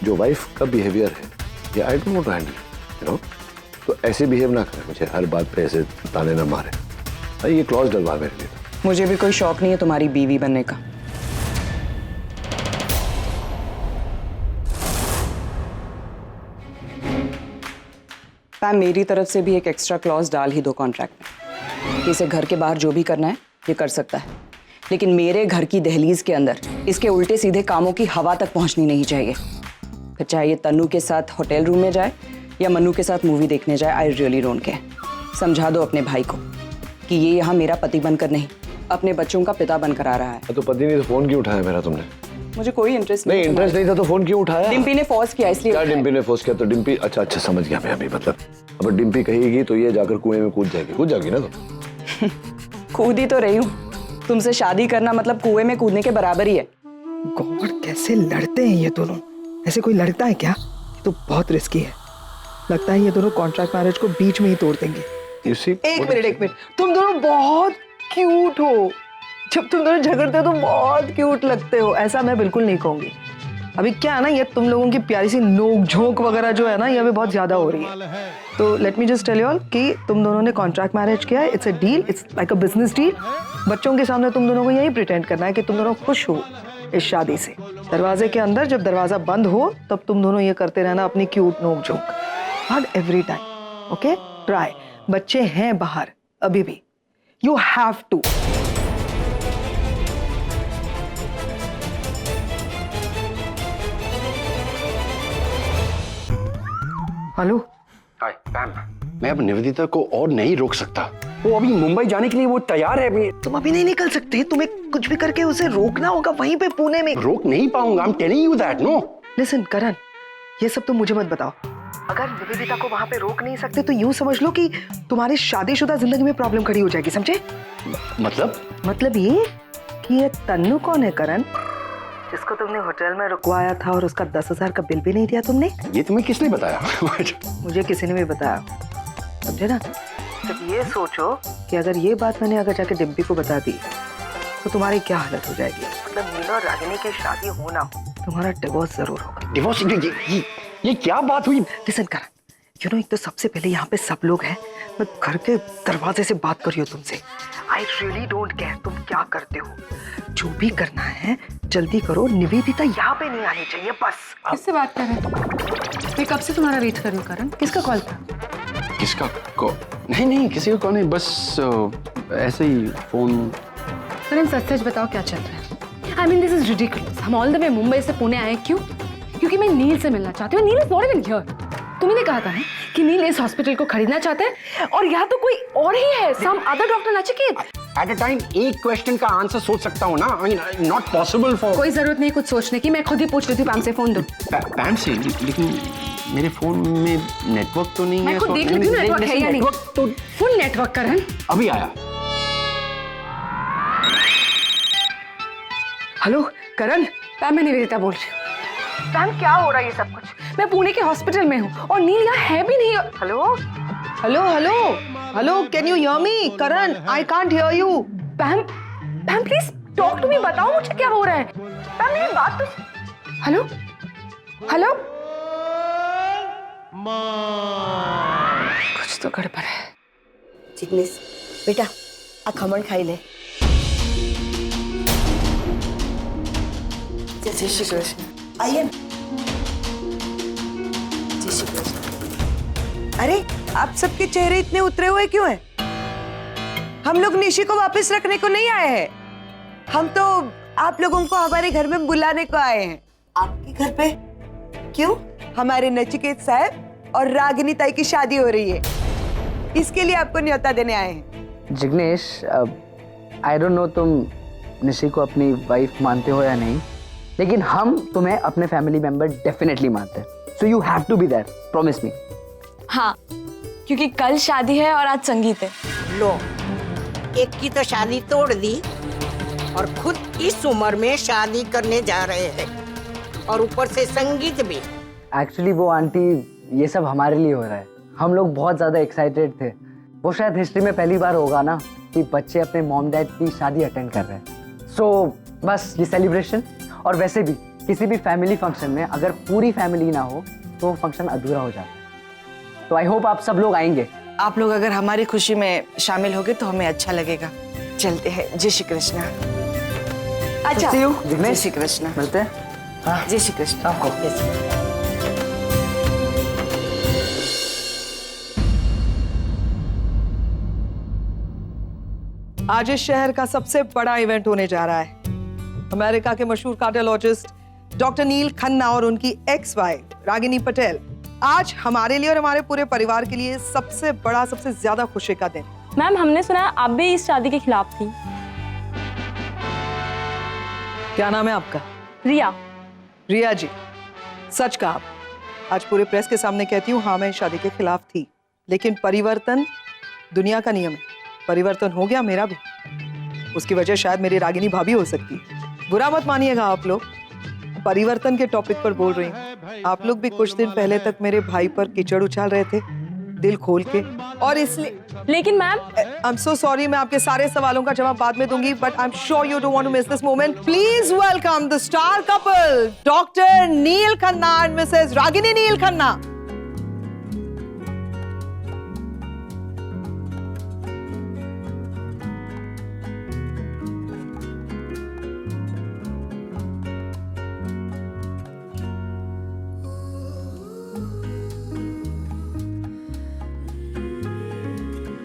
जो वाइफ का बिहेवियर है ये I don't want to handle, you know, तो ऐसे बिहेव ना करे, मुझे हर बात पे ऐसे ताने ना मारे। ये क्लॉज डलवा मेरे लिए। मुझे भी कोई शौक नहीं है तुम्हारी बीवी बनने का। पैम, मेरी तरफ से भी एक एक्स्ट्रा क्लॉज डाल ही दो कॉन्ट्रैक्ट में। इसे घर के बाहर जो भी करना है ये कर सकता है, लेकिन मेरे घर की दहलीज के अंदर इसके उल्टे सीधे कामों की हवा तक पहुंचनी नहीं चाहिए। फिर चाहे ये तन्नू के साथ होटल रूम में जाए या मन्नू के साथ मूवी देखने जाए, आई रियली डोंट केयर। समझा दो अपने भाई को कि ये यहाँ मेरा पति बनकर नहीं, अपने बच्चों का पिता बनकर आ रहा है। तो पति ने तो फोन क्यों उठाया मेरा तुमने? मुझे कोई इंटरेस्ट नहीं। इंटरेस्ट नहीं था तो फोन क्यों उठाया? डिम्पी ने फोर्स किया इसलिए। क्या डिम्पी ने फोर्स किया? तो डिम्पी, अच्छा समझ गया मैं अभी, मतलब अब डिम्पी कहेगी तो ये जाकर कुएं में कूद जाएगी ना तो। कूद ही तो रही हूँ। तुमसे शादी करना मतलब कुएं में कूदने के बराबर ही है। गॉड, कैसे लड़ते हैं ये दोनों। ऐसे कोई लड़ता है क्या? तो बहुत रिस्की है। लगता है ये दोनों कॉन्ट्रैक्ट मैरिज को बीच में ही तोड़ देंगे। एक मिनट, तुम दोनों बहुत क्यूट हो। जब तुम दोनों झगड़ते हो तो बहुत क्यूट लगते हो। ऐसा मैं बिल्कुल नहीं कहूंगी। अभी क्या है ना, ये तुम लोगों की प्यारी सी नोक झोंक वगैरह जो है ना, ये अभी बहुत ज्यादा हो रही है। तो let me just tell you all कि तुम दोनों ने कॉन्ट्रैक्ट मैरिज किया है। It's a deal, it's like a business deal. बच्चों के सामने तुम दोनों को यही प्रिटेंड करना है कि तुम दोनों खुश हो इस शादी से। दरवाजे के अंदर जब दरवाजा बंद हो तब तुम दोनों ये करते रहना अपनी क्यूट नोक झोंक, not every time. Okay, try. बच्चे हैं बाहर अभी भी, यू हैव टू। हेलो। हाय पैम, मैं अब निवेदिता को और नहीं रोक सकता। वो अभी मुंबई जाने के लिए वो तैयार है अभी। तुम अभी नहीं निकल सकते, तुम्हें कुछ भी करके उसे रोकना होगा वहीं पे पुणे में। रोक नहीं पाऊंगा, I'm telling you that, no? Listen Karan, ये सब तुम मुझे मत बताओ। अगर निवेदिता को वहां पे रोक नहीं सकते तो यूं समझ लो कि तुम्हारी शादीशुदा जिंदगी में प्रॉब्लम खड़ी हो जाएगी, समझे? मतलब ये कि ये तन्नू कौन है करण, जिसको तुमने होटल में रुकवाया था और उसका 10,000 का बिल भी नहीं दिया तुमने? ये तुम्हें किसने बताया? मुझे किसी ने भी बताया, समझे ना? जब ये सोचो कि अगर ये बात मैंने अगर जाके डिम्पी को बता दी तो तुम्हारी क्या हालत हो जाएगी। मतलब मीना और रागिनी की शादी हो ना हो, तुम्हारा डिवोर्स जरूर होगा। डिवोर्स? ये क्या बात हुई? लिसन करण, यू नो, एक तो सबसे पहले यहाँ पे सब लोग हैं। मैं घर के दरवाजे से बात कर रही हूँ तुमसे। आई रियली डोंट केयर तुम क्या करते हो, जो भी करना है जल्दी करो। निवेदिता यहाँ पे नहीं आनी चाहिए बस। किससे बात कर रहे हैं? मैं कब से तुम्हारा वेट कर रही हूँ करण। किसका कॉल था? किसका कॉल? नहीं किसी का कॉल नहीं, बस ऐसे ही फोन। करण सच बताओ क्या चल रहा है? I mean this is ridiculous. हम ऑल द वे मुंबई से पुणे आए क्यों? क्योंकि मैं नील से मिलना चाहती हूँ। नील इज नॉट इवन हियर। तुमने कहा था ना कि नील इस हॉस्पिटल को खरीदना चाहता है और यहाँ तो कोई और ही है, some other doctor Nachiket. At a time एक क्वेश्चन का आंसर सोच सकता हूँ ना, I mean not possible for. कोई जरूरत नहीं कुछ सोचने की, मैं खुद ही पूछ लेती हूँ। पैम से फोन दो। पैम से? लेकिन मेरे फोन में नेटवर्क तो नहीं है। मैं खुद देख लेती हूँ नेटवर्क है या नहीं। तो फुल नेटवर्क करण। अभी आया। हेलो करण, पैम मैं निवेदिता बोल रही हूँ। पैम क्या हो रहा है ये सब कुछ? मैं पुणे के हॉस्पिटल में हूँ और नील यहाँ है भी नहीं। Hello hello hello hello, can you hear me? Karan, I can't hear you. Pam, Pam please talk to me, बताओ मुझे क्या हो रहा है। पैम मेरी बात तो। हेलो हेलो, कुछ तो गड़बड़ है। जिग्नेश बेटा आ खमण खाई ले। जय श्री कृष्ण। आइए। जय श्री कृष्ण। अरे आप सबके चेहरे इतने उतरे हुए क्यों हैं? हम लोग निशी को वापस रखने को नहीं आए हैं, हम तो आप लोगों को हमारे घर में बुलाने को आए हैं। आपके घर पे क्यों? हमारे नचिकेत साहब और रागिनी ताई की शादी हो रही है, इसके लिए आपको न्योता देने आए हैं। जिग्नेश, आई डोंट नो तुम निशी को अपनी वाइफ मानते हो या नहीं, लेकिन हम तुम्हें अपने फैमिली मेंबर डेफिनेटली मानते हैं। So you have to be there, promise me. हाँ, क्योंकि कल शादी है और आज संगीत है। लो, एक की तो शादी तोड़ दी और खुद इस उम्र में शादी करने जा रहे हैं, और ऊपर से संगीत भी। एक्चुअली वो आंटी, ये सब हमारे लिए हो रहा है। हम लोग बहुत ज्यादा एक्साइटेड थे। वो शायद हिस्ट्री में पहली बार होगा ना कि बच्चे अपने मॉम डैड की शादी अटेंड कर रहे हैं। सो बस ये सेलिब्रेशन, और वैसे भी किसी भी फैमिली फंक्शन में अगर पूरी फैमिली ना हो तो वो फंक्शन अधूरा हो जाता है। तो आई होप आप सब लोग आएंगे। आप लोग अगर हमारी खुशी में शामिल होगे तो हमें अच्छा लगेगा। चलते हैं। जय श्री कृष्ण। अच्छा, जय श्री कृष्ण। मिलते हैं। जय श्री कृष्ण। आपको आज इस शहर का सबसे बड़ा इवेंट होने जा रहा है। अमेरिका के मशहूर कार्डियोलॉजिस्ट डॉक्टर नील खन्ना और उनकी एक्स वाइफ रागिनी पटेल आज हमारे लिए और हमारे पूरे परिवार के लिए सबसे बड़ा, सबसे ज्यादा खुशी का दिन। मैम, हमने सुना है आप भी इस शादी के खिलाफ थी। क्या नाम है आपका? रिया। रिया जी, सच कहा। आज पूरे प्रेस के सामने कहती हूँ, हाँ मैं इस शादी के खिलाफ थी, लेकिन परिवर्तन दुनिया का नियम है। परिवर्तन हो गया मेरा भी। उसकी वजह शायद मेरी रागिनी भाभी हो सकती है। बुरा मत मानिएगा आप लोग, परिवर्तन के टॉपिक पर बोल रही हूँ। आप लोग भी कुछ दिन पहले तक मेरे भाई पर कीचड़ उछाल रहे थे दिल खोल के, और इसलिए। लेकिन ma'am, I am so sorry, मैं आपके सारे सवालों का जवाब बाद में दूंगी, but I am sure you don't want to miss this moment. Please welcome the star couple doctor Neel Khanna and missus Ragini Neel Khanna.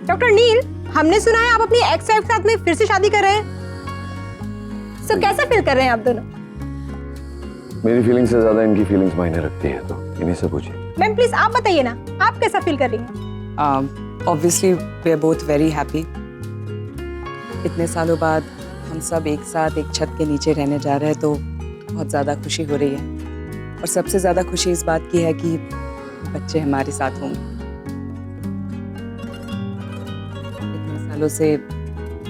Doctor Neel, हमने सुना है आप अपनी एक्स वाइफ के साथ में फिर से शादी कर रहे हैं। सो कैसा फील कर रहे हैं आप दोनों? मेरी फीलिंग्स से ज्यादा इनकी फीलिंग्स मायने रखती है, तो इन्हीं से पूछिए। मैम प्लीज आप बताइए ना, आप कैसा फील कर रही हैं? Obviously we are both very happy. इतने सालों बाद हम सब एक साथ एक छत के नीचे रहने जा रहे हैं, तो बहुत ज़्यादा खुशी हो रही है। और सबसे ज़्यादा खुशी इस बात की है कि बच्चे हमारे साथ होंगे। सालों से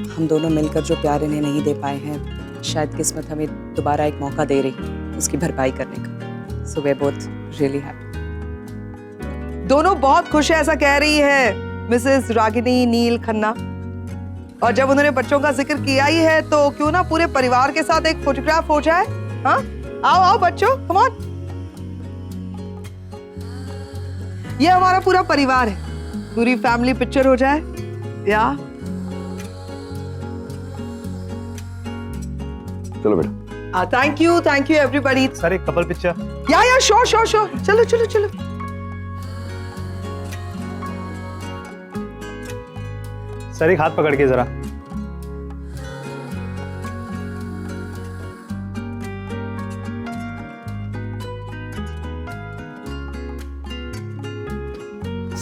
हम दोनों मिलकर जो प्यार इन्हें नहीं दे पाए हैं, शायद किस्मत हमें दोबारा एक मौका दे रही उसकी भरपाई करने का। So we are both really happy. दोनों बहुत खुश है, ऐसा कह रही है मिसेस रागिनी नील खन्ना। और जब उन्होंने बच्चों का जिक्र किया ही है, तो क्यों ना पूरे परिवार के साथ एक फोटोग्राफ हो जाए। हाँ, आओ आओ बच्चों, कम ऑन। ये हमारा पूरा परिवार है, पूरी फैमिली पिक्चर हो जाए। या चलो बेटा। Thank you everybody. सर एक कपल पिक्चर। या श्योर श्योर श्योर, चलो चलो चलो। सर एक हाथ पकड़ के जरा।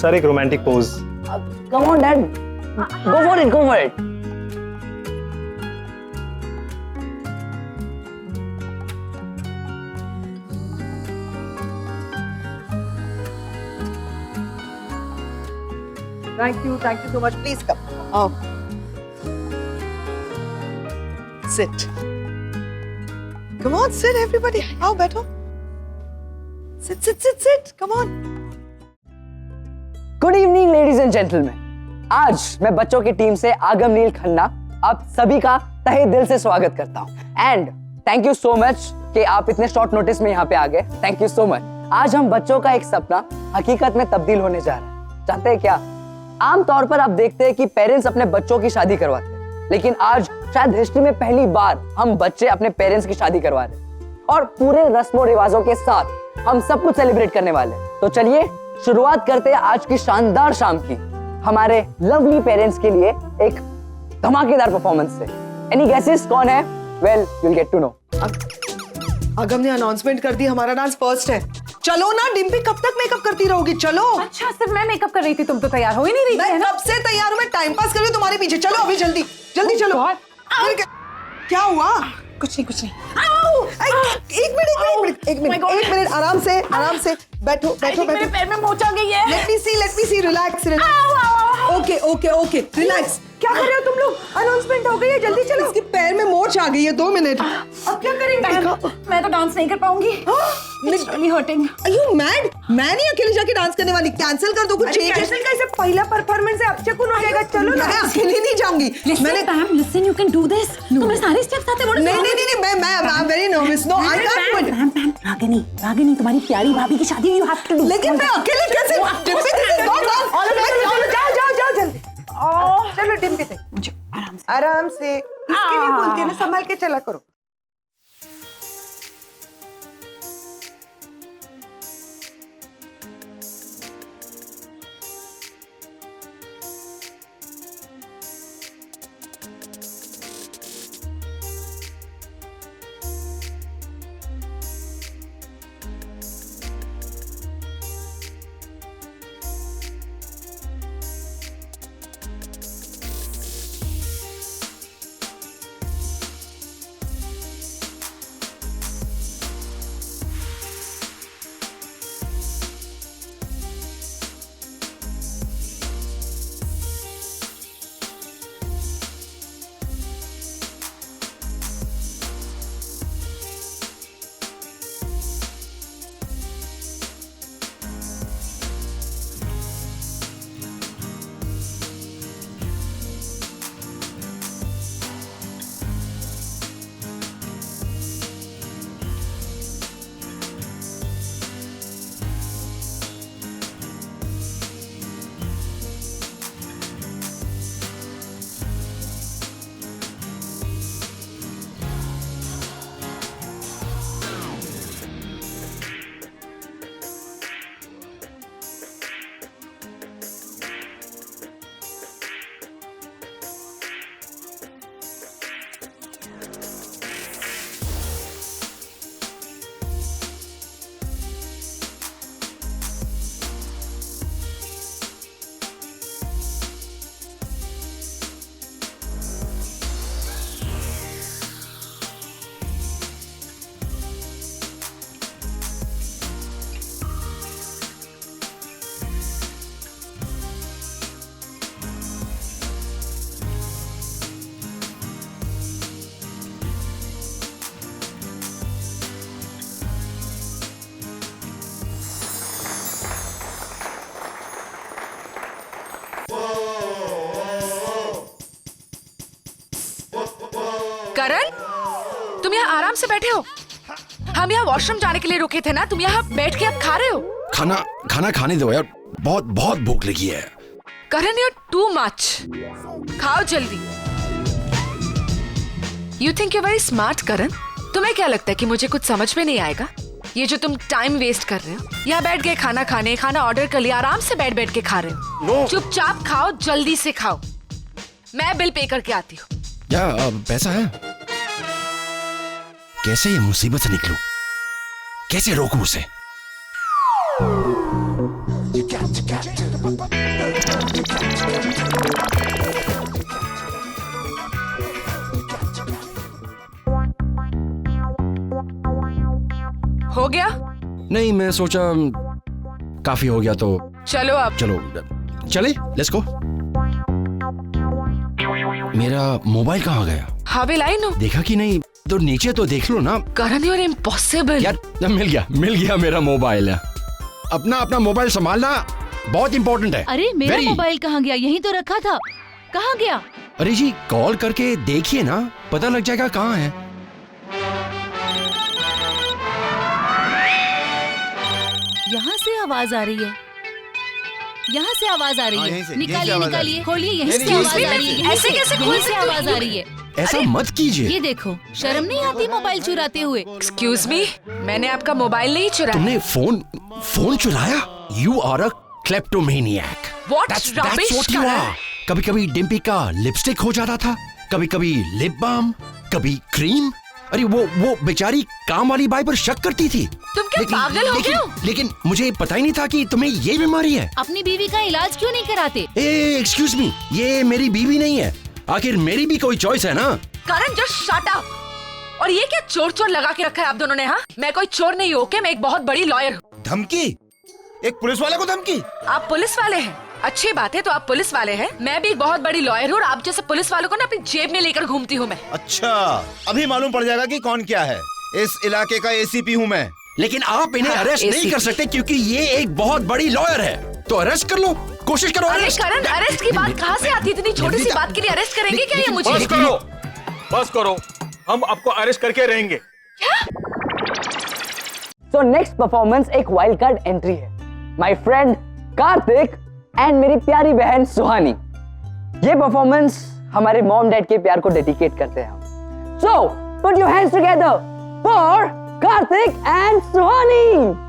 सर एक romantic pose. Come on dad, go for it, go for it. Thank you so much. Please come. Oh. Sit. Come on, sit, everybody. आओ बैठो. Sit. Come on. Good evening ladies and gentleman. आज मैं बच्चों की team से आगम नील खन्ना आप सभी का तहे दिल से स्वागत करता हूं। And thank you so much कि आप इतने शॉर्ट नोटिस में यहाँ पे आ गए। Thank you so much. आज हम बच्चों का एक सपना हकीकत में तब्दील होने जा रहा है। जानते हैं क्या, आमतौर पर आप देखते हैं कि पेरेंट्स अपने बच्चों की शादी करवाते हैं, लेकिन आज शायद हिस्ट्री में पहली बार हम बच्चे अपने पेरेंट्स की शादी करवा रहे हैं और पूरे रस्मों रिवाजों के साथ हम सब कुछ सेलिब्रेट करने वाले हैं। तो चलिए शुरुआत करते हैं आज की शानदार शाम की हमारे लवली पेरेंट्स के लिए एक धमाकेदार परफॉर्मेंस से। एनी गेसेस कौन है? Well you will get to know. Agam ने अनाउंसमेंट कर दी हमारा डांस फर्स्ट है। चलो ना डिम्पी, कब तक मेकअप करती रहोगी? चलो। अच्छा सिर्फ मैं मेकअप कर रही थी, तुम तो तैयार हो ही नहीं रही थी। मैं कब से तैयार हूँ, मैं टाइम पास कर रही हूँ तुम्हारे पीछे। चलो अभी जल्दी चलो। क्या हुआ? कुछ नहीं। एक मिनट आराम से बैठो। मेरे पैर में मोच आ गई है। लेट मी सी रिलैक्स। Okay relax. क्या कर रहे हो तुम लोग? अनाउंसमेंट हो गई है, जल्दी चलो। इसके पैर में मोच आ गई है, 2 मिनट। अब क्या करेंगे? मैं तो डांस नहीं कर पाऊंगी। It's really hurting. Are you mad? मैं नहीं अकेले जाके डांस करने वाली। कैंसिल कर दो, कुछ चेंज। कैंसिल कैसे? पहला परफॉर्मेंस है, अब से कौन हो जाएगा? चलो ना। मैं अकेले नहीं जाऊंगी। Listen, you can do this. तुम्हें सारे स्टेप्स आते हैं। नहीं, मैं I'm very nervous. No, I can't do it. Ragini तुम्हारी प्यारी भाभी की शादी you have to do. लेकिन मैं अकेले कैसे? डिम्पी जाओ जल्दी। चलो डिम्पी से। मुझे आराम से। आराम से। इसके लिए बोलते हैं ना, संभाल के चला करो। करण, तुम यहाँ आराम से बैठे हो? हम यहाँ वॉशरूम जाने के लिए रुके थे ना, तुम यहाँ बैठ के अब खा रहे हो? खाना खाने दो यार, बहुत भूख लगी है। करण, you're too much. खाओ जल्दी। You think you're very smart, करण? तुम्हें क्या लगता है कि मुझे कुछ समझ में नहीं आएगा? ये जो तुम टाइम वेस्ट कर रहे हो, यहाँ बैठ गए खाना ऑर्डर कर लिया, आराम से बैठ के खा रहे हो। चुपचाप खाओ, जल्दी से खाओ। मैं बिल पे करके आती हूँ। क्या पैसा है? कैसे ये मुसीबत से निकलूं? कैसे रोकूं उसे? हो गया? नहीं, मैं सोचा काफी हो गया तो चलो अब। चलो चले, लेट्स गो। मेरा मोबाइल कहाँ गया? हावे लाइन हो? देखा कि नहीं? तो नीचे तो देख लो ना। करण और इम्पॉसिबल। यार मिल गया मेरा मोबाइल। अपना मोबाइल संभालना बहुत इंपॉर्टेंट है। अरे मेरा Very। मोबाइल कहाँ गया? यहीं तो रखा था, कहाँ गया? अरे जी, कॉल करके देखिए ना, पता लग जाएगा कहाँ है। यहाँ से आवाज आ रही है, यहाँ से आवाज आ रही हाँ, है। यहीं से निकालिए आवाज आ रही निकालिए, है। खोलिए, यहीं नहीं, से नहीं, आवाज नहीं, आ रही है। ऐसे कैसे खोल यहीं से सकते हो? आवाज आ रही है। ऐसा मत कीजिए। ये देखो, शर्म नहीं आती मोबाइल चुराते हुए? एक्सक्यूज मी, मैंने आपका मोबाइल नहीं चुराया। तुमने फोन चुराया? You are a kleptomaniac. What rubbish, Karan? कभी कभी डिम्पी का लिपस्टिक हो जाता था, कभी कभी लिप बाम, कभी क्रीम। अरे वो बेचारी काम वाली बाई पर शक करती थी। तुम क्या पागल हो गए हो? लेकिन मुझे पता ही नहीं था कि तुम्हें ये बीमारी है। अपनी बीवी का इलाज क्यों नहीं कराते? एक्सक्यूज मी, ये मेरी बीवी नहीं है। आखिर मेरी भी कोई चॉइस है ना। करण जस्ट शट अप। और ये क्या चोर लगा के रखा है आप दोनों ने? हाँ, मैं कोई चोर नहीं हूँ, ओके? मैं एक बहुत बड़ी लॉयर हूँ। धमकी? एक पुलिस वाले को धमकी? आप पुलिस वाले हैं? अच्छी बात है, तो आप पुलिस वाले हैं। मैं भी एक बहुत बड़ी लॉयर हूँ और आप जैसे पुलिस वालों को ना अपनी जेब में लेकर घूमती हूँ मैं। अच्छा, अभी मालूम पड़ जाएगा कि कौन क्या है। इस इलाके का एसीपी हूँ मैं। लेकिन आप इन्हें अरेस्ट नहीं कर सकते क्योंकि ये एक बहुत बड़ी लॉयर है। तो अरेस्ट कर लो, कोशिश करो। अरे करण, अरेस्ट की बात कहाँ से आती है? इतनी छोटी सी बात के लिए अरेस्ट करेंगे क्या ये मुझे? बस करो, हम आपको अरेस्ट करके रहेंगे। तो नेक्स्ट परफॉर्मेंस एक वाइल्ड कार्ड एंट्री है। माय फ्रेंड कार्तिक एंड मेरी प्यारी बहन सुहानी। ये परफॉर्मेंस हमारे मॉम डैड के प्यार को डेडिकेट करते हैं हम। So put your hands together for Kartik and Suhani.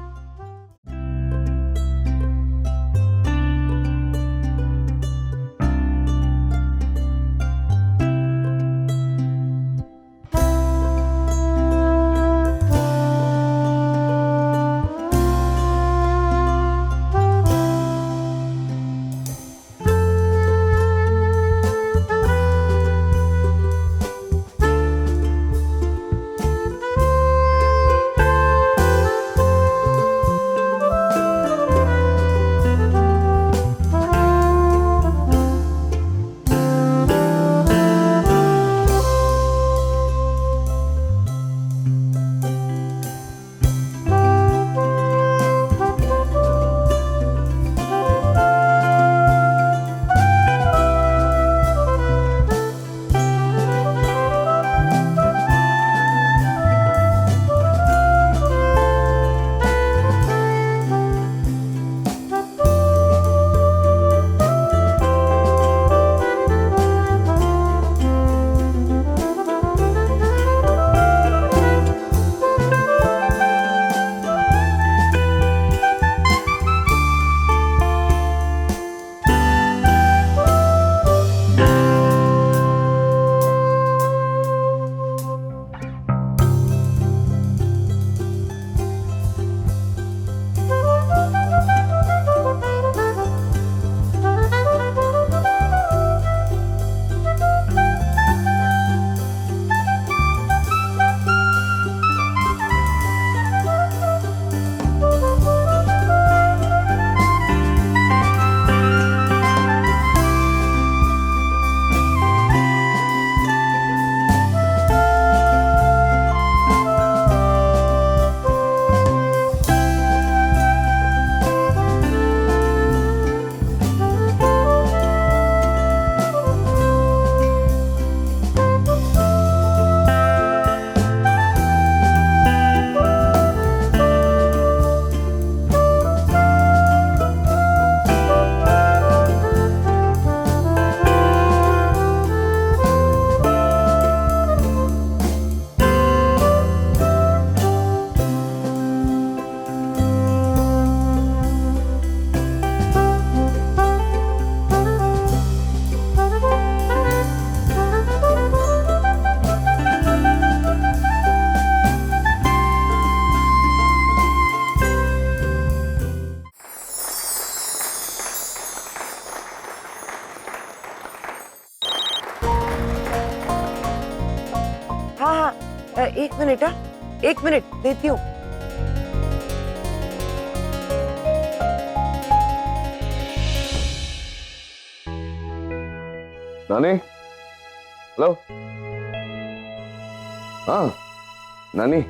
हाँ एक मिनट, हाँ 1 मिनट देती हूँ। नानी, हेलो। हाँ नानी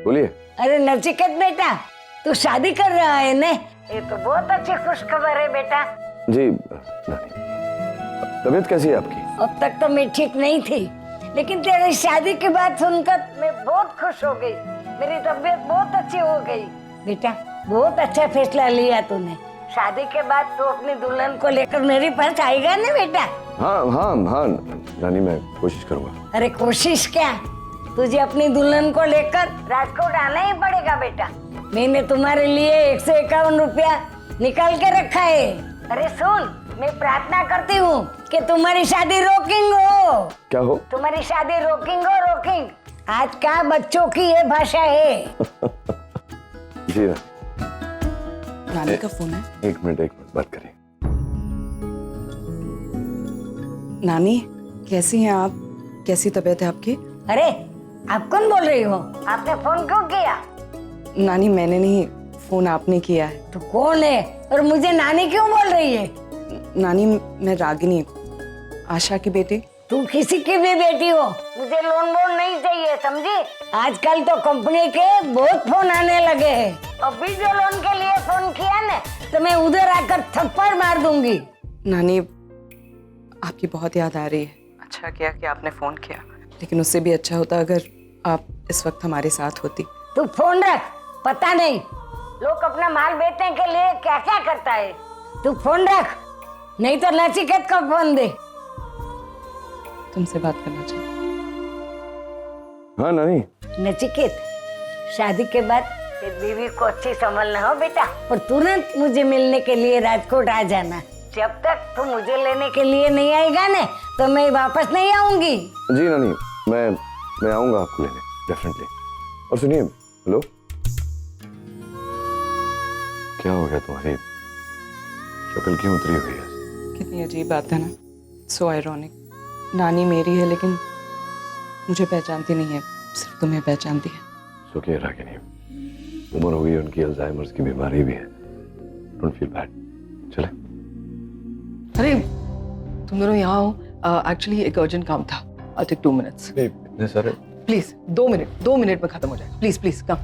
बोलिए। अरे नचिकेत बेटा, तू शादी कर रहा है ने? ये तो बहुत अच्छी खुशखबर है बेटा। जी नानी, तबीयत कैसी है आपकी? अब तक तो मैं ठीक नहीं थी, लेकिन तेरी शादी की बात सुनकर मैं बहुत खुश हो गई। मेरी तबीयत बहुत अच्छी हो गई। बेटा बहुत अच्छा फैसला लिया तूने। शादी के बाद तू अपनी दुल्हन को लेकर मेरे पास आएगा ना बेटा? हाँ हाँ हाँ नानी, मैं कोशिश करूंगा। अरे कोशिश क्या, तुझे अपनी दुल्हन को लेकर राजकोट आना ही पड़ेगा बेटा। मैंने तुम्हारे लिए 151 रुपया निकाल के रखा है। अरे सुन, मैं प्रार्थना करती हूँ कि तुम्हारी शादी रोकिंग हो। क्या हो? तुम्हारी शादी रोकिंग हो, रोकिंग। आज का बच्चों की ये भाषा है। जी नानी का फोन है। एक मिनट बात करिए। नानी कैसी हैं आप? कैसी तबीयत है आपकी? अरे आप कौन बोल रही हो? आपने फोन क्यों किया? नानी मैंने नहीं, फोन आपने किया है। तो कौन है और मुझे नानी क्यों बोल रही है? नानी मैं रागिनी, आशा की बेटी। तू किसी की भी बेटी हो, मुझे लोन वोन नहीं चाहिए, समझी? आजकल तो कंपनी के बहुत फोन आने लगे हैं। अभी जो लोन के लिए फोन किया ना, तो मैं उधर आकर थप्पड़ मार दूंगी। नानी आपकी बहुत याद आ रही है। अच्छा किया कि आपने फोन किया, लेकिन उससे भी अच्छा होता अगर आप इस वक्त हमारे साथ होती। तू फोन रख, पता नहीं लोग अपना माल बेचने के लिए क्या क्या करता है। तू फोन रख, नहीं तो नचिकेत को फोन दे। तुमसे बात करना चाहिए। हाँ नानी। नचिकेत, शादी के बाद तेरी बीवी को अच्छी संभलना हो बेटा, और तुरंत मुझे मिलने के लिए राजकोट आ जाना। जब तक तू मुझे लेने के लिए नहीं आएगा ना, तो मैं वापस नहीं आऊंगी। जी नानी, मैं आऊंगा आपको लेने, डेफिनेटली। और सुनिए, हेलो, क्या हो गया तुम्हारी शक्ल क्यों उतरी हुई है? कितनी अजीब बात है ना, सो आयरॉनिक। नानी मेरी है लेकिन मुझे पहचानती नहीं है, सिर्फ तुम्हें पहचानती है। सो क्या रागिनी, उम्र हो गई, उनकी अल्जाइमर्स की बीमारी भी है। Don't feel bad. चले। अरे तुम दोनों यहाँ हो, एक्चुअली एक अर्जेंट काम था। I'll take 2 minutes। इतने सारे? प्लीज 2 मिनट में खत्म हो जाएगा। Please please come.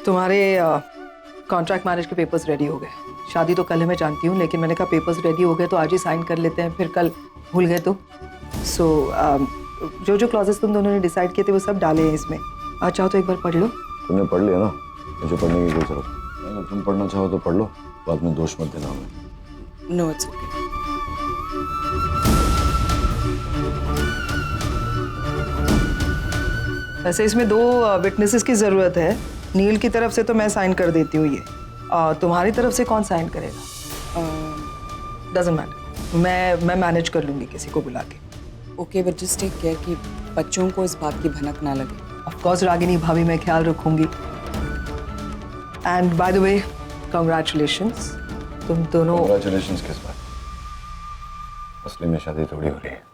तुम्हारे कॉन्ट्रैक्ट मैरिज के पेपर्स रेडी हो गए। शादी तो कल है मैं जानती हूँ, लेकिन मैंने कहा पेपर्स रेडी हो गए तो आज ही साइन कर लेते हैं, फिर कल भूल गए तो। सो जो जो क्लॉजेस तुम दोनों ने डिसाइड किए थे वो सब डाले हैं इसमें। आज चाहो तो एक बार पढ़ लो। तुमने पढ़ लिया ना, मुझे पढ़ने की कोई जरूरत नहीं। अगर तुम पढ़ना चाहो तो पढ़ लो, बाद में दोष मत देना हमें। No it's okay. वैसे इसमें 2 विटनेसेस की जरूरत है। नील की तरफ से तो मैं साइन कर देती हूँ ये, तुम्हारी तरफ से कौन साइन करेगा? डजंट मैटर, मैं मैनेज कर लूंगी किसी को बुला के। Okay but just take care कि बच्चों को इस बात की भनक ना लगे। ऑफ कोर्स रागिनी भाभी, मैं ख्याल रखूंगी। And by the way congratulations, तुम दोनों। कांग्रेचुलेशंस किस बात? असली में शादी थोड़ी हो रही है।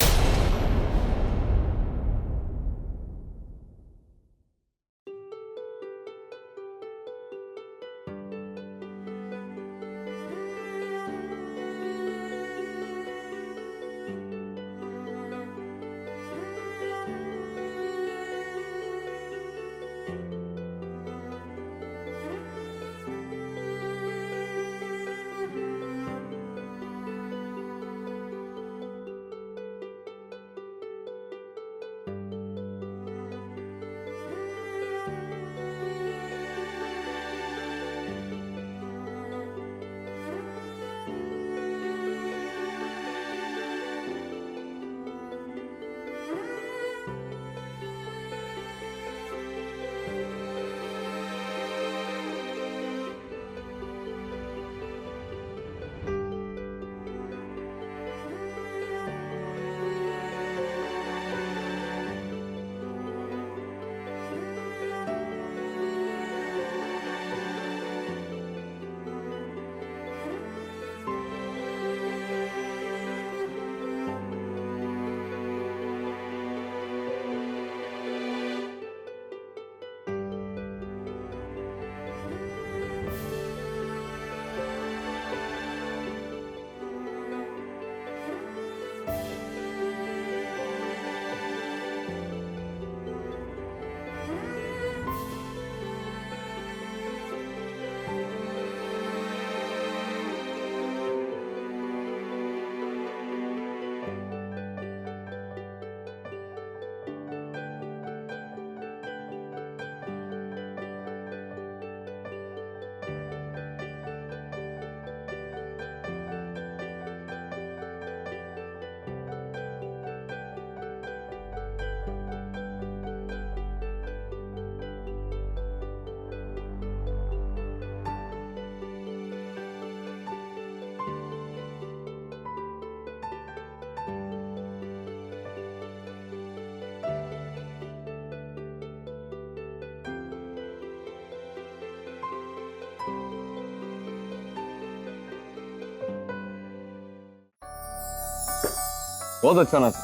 बहुत अच्छा नाचा।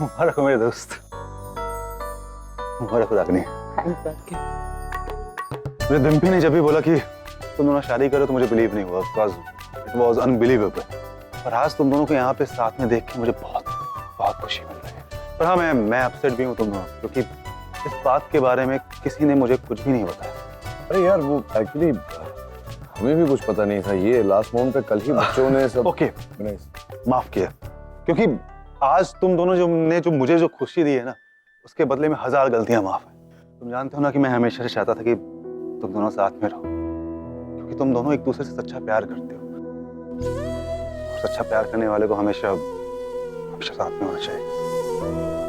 मुबारक हो मेरे दोस्त, मुबारक हो रागनी। मुझे डिम्पी ने जब भी बोला कि तुम दोनों शादी करो तो मुझे बिलीव नहीं हुआ, इट वाज अनबिलीवेबल। पर आज तुम दोनों को यहाँ पे साथ में देख के मुझे बहुत बहुत खुशी मिल रही है। पर हाँ, मैं अपसेट भी हूँ तुम दोनों, क्योंकि इस बात के बारे में किसी ने मुझे कुछ भी नहीं बताया। अरे यार वो एक्चुअली हमें भी कुछ पता नहीं था। ये लास्ट मोमेंट पे कल ही बच्चों ने सब ओके माफ किया, क्योंकि आज तुम दोनों जो मुझे जो खुशी दी है ना, उसके बदले में 1000 गलतियां माफ है। तुम जानते हो ना कि मैं हमेशा से चाहता था कि तुम दोनों साथ में रहो, क्योंकि तुम दोनों एक दूसरे से सच्चा प्यार करते हो, और सच्चा प्यार करने वाले को हमेशा हमेशा साथ में होना चाहिए।